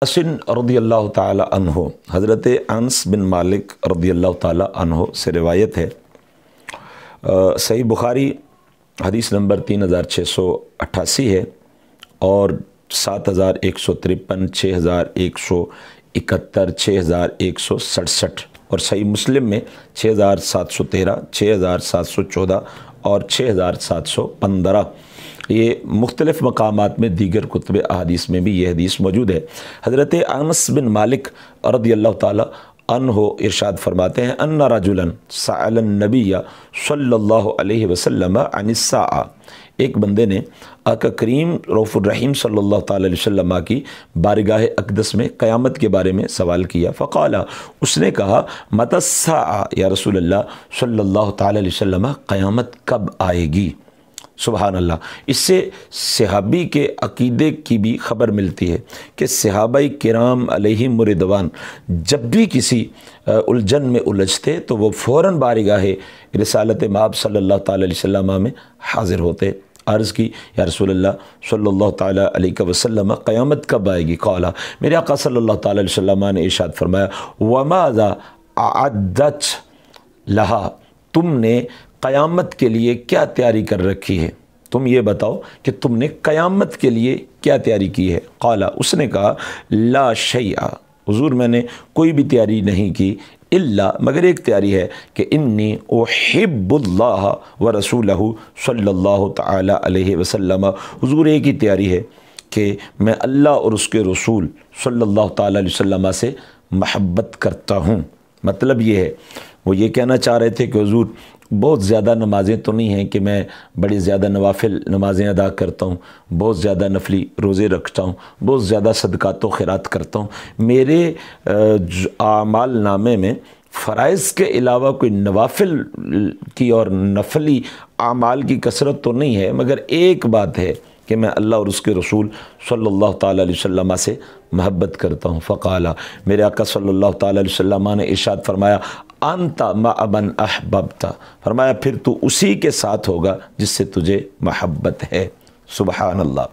असिन रज़ी अल्लाह ताला अन्हो, हज़रत अनस बिन मालिक रज़ी अल्लाह ताला अन्हो से रिवायत है। सही बुखारी हदीस नंबर 3688 है और 7153, 6171, 6167 और सही मुस्लिम में 6713, 6714 और 6715। ये मुख्तलिफ़ मकामात में दीगर कुतुब अहादीस में भी ये हदीस मौजूद है। हज़रत अनस बिन मालिक रज़ियल्लाहु ताला अन्हो इरशाद फरमाते हैं, अन्ना रजुलन सअलन नबिय्य सल्लल्लाहु अलैहि वसल्लम अनिस्साअ, एक बंदे ने आका करीम रऊफ़ुर रहीम सल्लल्लाहु ताला अलैहि वसल्लम की बारगाह अक़दस में क़यामत के बारे में सवाल किया। फ़क़ाला, उसने कहा, मतस्साअ या रसूल अल्लाह सल्लल्लाहु ताला अलैहि वसल्लम, क़यामत कब आएगी। सुबहान अल्लाह। इससे सहाबी के अक़ीदे की भी ख़बर मिलती है कि सहाबाई किराम अलैहिम रिदवान जब भी किसी उलझन में उलझते तो वो फ़ौरन बारगाह रिसालत माब सल्लल्लाहु ताला अलैहि वसल्लम में हाज़िर होते। अर्ज़ की, या रसूल अल्लाह सल्लल्लाहु ताला अलैहि वसल्लम, क़यामत कब आएगी। क़ाला, मेरे आका सल्लल्लाहु ताला अलैहि वसल्लम ने इरशाद फरमाया, वमाज़ा अअद्दत लहा, तुमने क़यामत के लिए क्या तैयारी कर रखी है, तुम ये बताओ कि तुमने क़यामत के लिए क्या तैयारी की है। क़ाला, उसने कहा, ला शैआ, हुज़ूर मैंने कोई भी तैयारी नहीं की, इल्ला, मगर एक तैयारी है कि इन्नी उहिब्बुल्लाह व रसूलहु सल्लल्लाहु ताला अलैहि वसल्लम, हुज़ूर एक ही तैयारी है कि मैं अल्लाह और उसके रसूल सल्लल्लाहु ताला अलैहि वसल्लम से महब्बत करता हूँ। मतलब ये है, वो ये कहना चाह रहे थे कि हुज़ूर बहुत ज़्यादा नमाज़ें तो नहीं हैं कि मैं बड़ी ज़्यादा नवाफिल नमाज़ें अदा करता हूँ, बहुत ज़्यादा नफली रोज़े रखता हूँ, बहुत ज़्यादा सदक़ात व खैरात करता हूँ, मेरे आमाल नामे में फ़राइज़ के अलावा कोई नवाफिल की और नफली आमाल की कसरत तो नहीं है, मगर एक बात है कि मैं अल्लाह और उसके रसूल सल्लल्लाहु ताला अलैहि वसल्लम से महब्बत करता हूँ। फ़क़ाला, मेरे आका सल्लल्लाहु ताला अलैहि वसल्लम ने इरशाद फरमाया, अंता मअमन अहबब्ता, फरमाया फिर तू उसी के साथ होगा जिससे तुझे महब्बत है। सुबहान अल्लाह।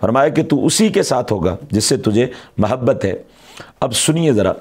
फरमाया कि तू उसी के साथ होगा जिससे तुझे महब्बत है। अब सुनिए ज़रा,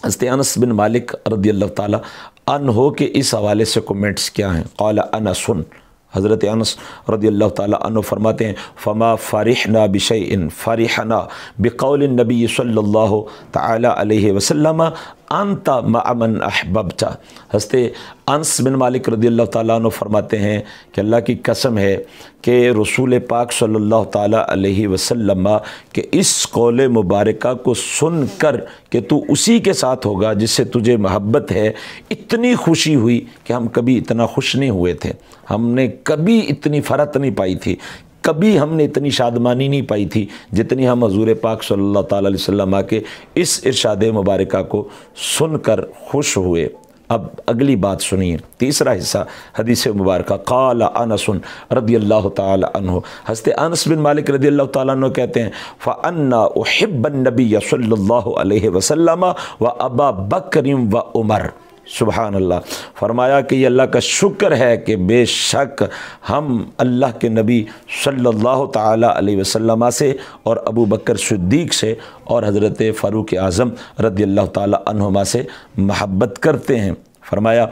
हज़रत अनस बिन मालिक रज़ियल्लाहु ताला अन्हो के इस हवाले से कमेंट्स क्या हैं। क़ाला अनसुन, हज़रत अनस रज़ियल्लाहु ताला अन्हु फरमाते हैं, फ़मा फ़रिहना बिशैइन फ़रिहना बिक़ौलिन नबी सल्लल्लाहु ताला अलैहि वसल्लम अंता मअमन अहबब्ता। हज़रत अनस बिन मालिक रज़ियल्लाहु ताला अन्हु फरमाते हैं कि अल्लाह की कसम है कि रसूल पाक सल्लल्लाहु ताला अलैहि वसल्लम के इस कौल मुबारका को सुन कर कि तू उसी के साथ होगा जिससे तुझे महब्बत है, इतनी खुशी हुई कि हम कभी इतना खुश नहीं हुए थे, हमने कभी इतनी फ़रत नहीं पाई थी, कभी हमने इतनी शादमानी नहीं पाई थी जितनी हम हज़ूर पाक सल्लल्लाहु ताला अलैहि वसल्लम के इस इरशाद मुबारका को सुनकर खुश हुए। अब अगली बात सुनिए, तीसरा हिस्सा हदीस मुबारका। क़ाला अनसुन रज़ियल्लाहु ताला अन्हु, हज़रत अनस बिन मालिक रज़ियल्लाहु ताला अन्हु कहते हैं, फ़अन्ना उहिब्बन नबिय्य सल्लल्लाहु अलैहि वसल्लम व अबा बकर व उमर। सुबहान अल्लाह। फरमाया कि ये अल्लाह का शुक्र है कि बेशक हम अल्लाह के नबी सल्लल्लाहु ताला अलैहि वसल्लम से और अबू बकर सिद्दीक़ से और हज़रत फ़ारूक़ आज़म रज़ियल्लाहु ताला अन्हुमा से महब्बत करते हैं। फरमाया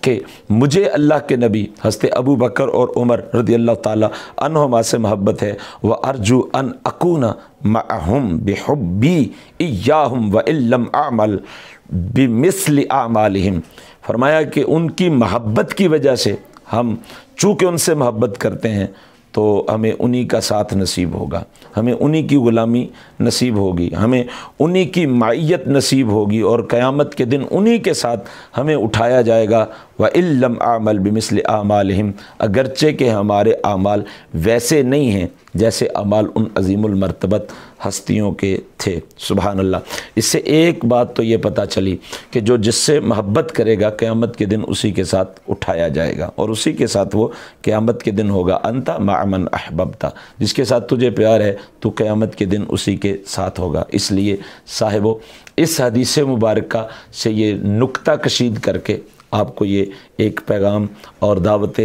कि मुझे अल्लाह के नबी हज़रत अबू बकर और उमर रज़ियल्लाहु ताला अन्हुमा से महब्बत है। व अर्जू अन अकूना मअहुम बिहुब्बी इय्याहुम व इल्लम अअमल बिमिस्लि अमालिहिम। फरमाया कि उनकी महब्बत की वजह से हम चूँकि उनसे महब्बत करते हैं तो हमें उन्हीं का साथ नसीब होगा, हमें उन्हीं की ग़ुलामी नसीब होगी, हमें उन्हीं की माइयत नसीब होगी और क़यामत के दिन उन्हीं के साथ हमें उठाया जाएगा। व इल्लम आमल बिमिस्लि आमालिहिम, अगरचे के हमारे आमाल वैसे नहीं हैं जैसे अमाल उन अज़ीमुल मर्तबत हस्तियों के थे। सुबहान अल्लाह। इससे एक बात तो ये पता चली कि जो जिससे महब्बत करेगा क़यामत के दिन उसी के साथ उठाया जाएगा और उसी के साथ वो क़यामत के दिन होगा। अंता मअमन अहबब्ता, जिसके साथ तुझे प्यार है तो क़यामत के दिन उसी के साथ होगा। इसलिए साहिबो, इस हदीस मुबारका से ये नुक्ता कशीद करके آپ کو یہ ایک پیغام اور دعوت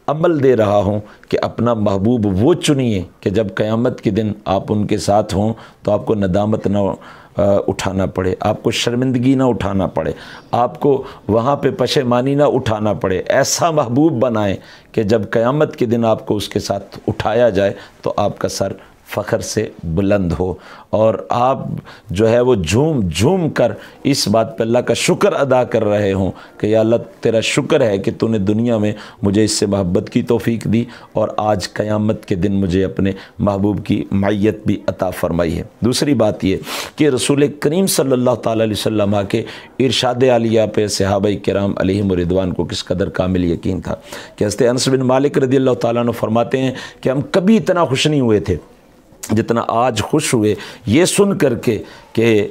عمل دے رہا ہوں کہ اپنا محبوب وہ چنیے کہ جب قیامت کے دن آپ ان کے ساتھ ہوں تو آپ کو ندامت نہ اٹھانا پڑے، آپ کو شرمندگی نہ اٹھانا پڑے، آپ کو وہاں پہ پشیمانی نہ اٹھانا پڑے۔ ایسا محبوب بنائیں کہ جب قیامت کے دن آپ کو اس کے ساتھ اٹھایا جائے تو آپ کا سر فخر سے بلند ہو، اور آپ جو ہے وہ جھوم جھوم کر اس بات پہ اللہ کا شکر ادا کر رہے ہوں کہ یا اللہ تیرا شکر ہے کہ تو نے دنیا میں مجھے اس سے محبت کی توفیق دی، اور آج قیامت کے دن مجھے اپنے محبوب کی معیت بھی عطا فرمائی ہے۔ دوسری بات یہ کہ رسول کریم صلی اللہ تعالیٰ علیہ وسلم کے ارشاد عالیہ پہ صحابہ کرام علیہم رضوان کو کس قدر کامل یقین تھا کہ حضرت انس بن مالک رضی اللہ تعالیٰ عنہ فرماتے ہیں کہ ہم کبھی اتنا خوش نہیں ہوئے تھے جتنا آج خوش ہوئے یہ سن کر کے کہ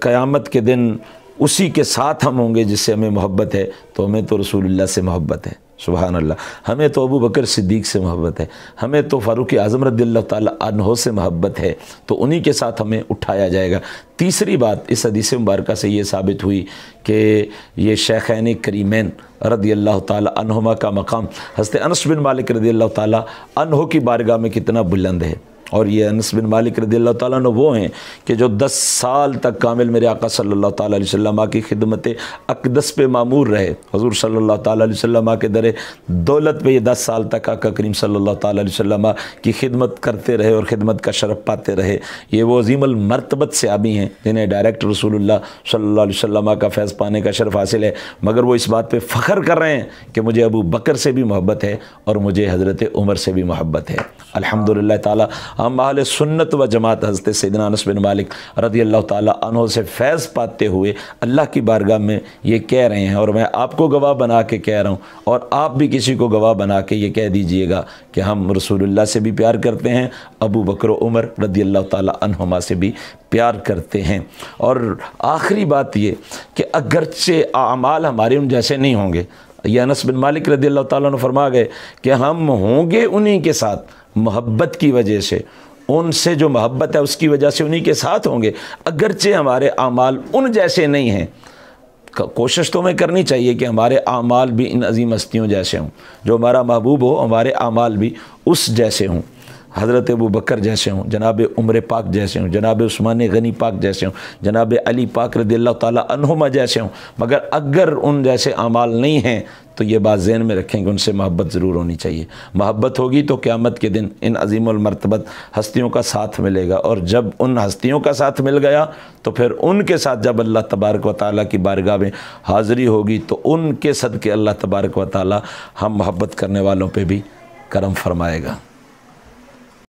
قیامت کے دن اسی کے ساتھ ہم ہوں گے جس سے ہمیں محبت ہے۔ تو ہمیں تو رسول اللہ سے محبت ہے، سبحان اللہ، ہمیں تو ابو بکر صدیق سے محبت ہے، ہمیں تو فاروق اعظم رضی اللہ تعالیٰ عنہ سے محبت ہے، تو انہی کے ساتھ ہمیں اٹھایا جائے گا۔ تیسری بات اس حدیث مبارکہ سے یہ ثابت ہوئی کہ یہ شیخین کریمین رضی اللہ تعالیٰ عنہما کا مقام حضرت انس بن مالک رضی اللہ تعالیٰ عنہ کی بارگاہ میں کتنا بلند ہے، اور یہ انس بن مالک رضی اللہ تعالیٰ عنہ وہ ہیں کہ جو 10 سال تک کامل میرے آقا صلی اللہ تعالیٰ علیہ وسلم کی خدمت اقدس پہ معمور رہے۔ حضور صلی اللہ تعالیٰ علیہ وسلم کے در دولت پہ یہ 10 سال تک آقا کریم صلی اللہ تعالیٰ علیہ وسلم کی خدمت کرتے رہے اور خدمت کا شرف پاتے رہے۔ یہ وہ عظیم المرتبت صحابی ہیں جنہیں ڈائریکٹ رسول اللہ صلی اللہ علیہ وسلم کا فیض پانے کا شرف حاصل ہے، مگر وہ اس بات پہ فخر کر رہے ہیں کہ مجھے ابو بکر سے بھی محبت ہے اور مجھے حضرت عمر سے بھی محبت ہے۔ الحمدللہ تعالیٰ ہم اہل سنت و جماعت حضرت سیدنا انس بن مالک رضی اللہ تعالیٰ عنہ سے فیض پاتے ہوئے اللہ کی بارگاہ میں یہ کہہ رہے ہیں، اور میں آپ کو گواہ بنا کے کہہ رہا ہوں، اور آپ بھی کسی کو گواہ بنا کے یہ کہہ دیجئے گا کہ ہم رسول اللہ سے بھی پیار کرتے ہیں، ابو بکر و عمر رضی اللہ تعالیٰ عنہما سے بھی پیار کرتے ہیں۔ اور آخری بات یہ کہ اگرچہ اعمال ہمارے ان جیسے نہیں ہوں گے، یہ انس بن مالک رضی اللہ تعالیٰ عنہ فرما گئے کہ ہم ہوں گے انہی کے ساتھ محبت کی وجہ سے، ان سے جو محبت ہے اس کی وجہ سے انہی کے ساتھ ہوں گے، اگرچہ ہمارے اعمال ان جیسے نہیں ہیں۔ کوشش تو ہمیں کرنی چاہیے کہ ہمارے اعمال بھی ان عظیم ہستیوں جیسے ہوں، جو ہمارا محبوب ہو ہمارے اعمال بھی اس جیسے ہوں، حضرت ابو بکر جیسے ہوں، جناب عمر پاک جیسے ہوں، جناب عثمان غنی پاک جیسے ہوں، جناب علی پاک رضی اللہ تعالیٰ عنہما جیسے ہوں۔ مگر اگر ان جیسے اعمال نہیں ہیں تو یہ بات ذہن میں رکھیں کہ ان سے محبت ضرور ہونی چاہیے۔ محبت ہوگی تو قیامت کے دن ان عظیم المرتبت ہستیوں کا ساتھ ملے گا، اور جب ان ہستیوں کا ساتھ مل گیا تو پھر ان کے ساتھ جب اللہ تبارک و تعالیٰ کی بارگاہ میں حاضری ہوگی تو ان کے صدقے اللہ تبارک و تعالیٰ ہم محبت کرنے والوں پہ بھی کرم فرمائے گا۔